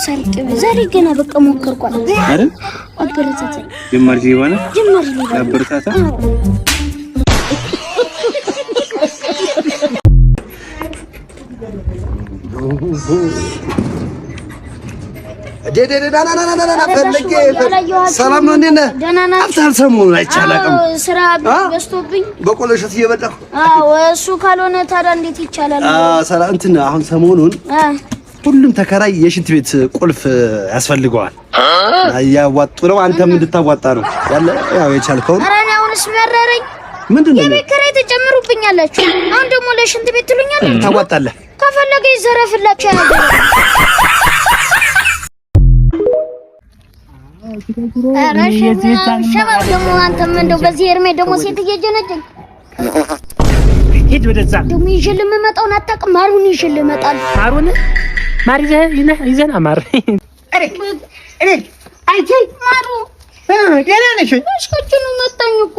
ሰርቅ ዛሬ ገና በቃ ሞከርኳት አይደል አበረታታኝ ጀመር ይሆነ አበረታታ ዳና ፈልጌ ሰላም ነው እንዴ አፍታል ሰሞኑን አይቻላልም ስራ በስቶብኝ በቆሎ እሸት እየበላሁ እሱ ካልሆነ ታዲያ እንዴት ይቻላል ሰላም እንትን አሁን ሰሞኑን ሁሉም ተከራይ የሽንት ቤት ቁልፍ ያስፈልገዋል ያዋጡ ነው አንተም እንድታዋጣ ነው ያለ ያው የቻልከው ኧረ እኔ አሁንስ መረረኝ ምንድነው የቤት ኪራይ ተጨምሩብኛላችሁ አሁን ደግሞ ለሽንት ቤት ትሉኛላችሁ ታዋጣለህ ከፈለገ ይዘረፍላችሁ ያገር ሸባብ ደግሞ አንተም እንደው በዚህ እርሜ ደግሞ ሴት እየጀነጀኝ ሂድ ወደዛ ደግሞ ይዤልህ የምመጣውን አታውቅም ማሩን ይዤልህ እመጣለሁ ማር ይዘና ማር እኔ አይቴ ማሩ ገና ነሽ አሽከችኑ መጣኝ እኮ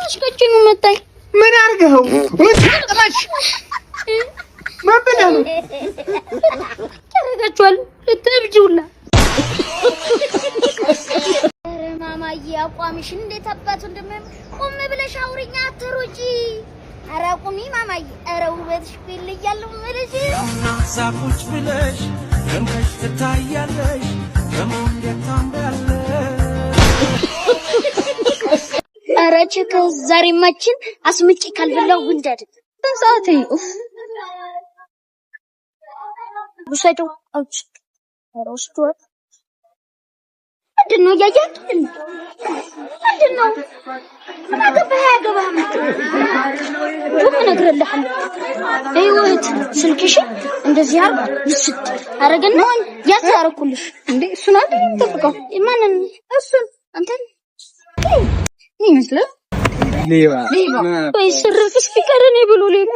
አሽከችኑ መጣኝ ምን አርገው ወጥማሽ ማበላ ነው ያረጋችኋል ለተብጁላ ማማዬ አቋምሽ እንዴት አባቱ እንደምን ቆም ብለሽ አውሪኛ አትሩጂ ኧረ ቁሚ ማማዬ ኧረ ውበትሽ ይለያል ምልሽ ሳቁች ብለሽ ደምቀሽ ትታያለሽ በሞንዴት ታምራለሽ ኧረ ቸከ ዛሬማችን አስምጪ ካልበላው ጉንዳድ በሰዓቴ ኡፍ ወሰዱ አውጭ ኧረ ወስዷል ምንድነው ያያት ምንድነው ምን አገባህ ያገባህ ምን እነግርልሃለሁ ህይወት ስልክሽን እንደዚህ አርጋ ልስጥ አረገና ያሳረኩልሽ እንዴ እሱን አይደል ተፈቀው ማንን እሱን አንተን ይመስል ሌባ ወይ ስርቅሽ ቢቀርኔ ብሎ ሌላ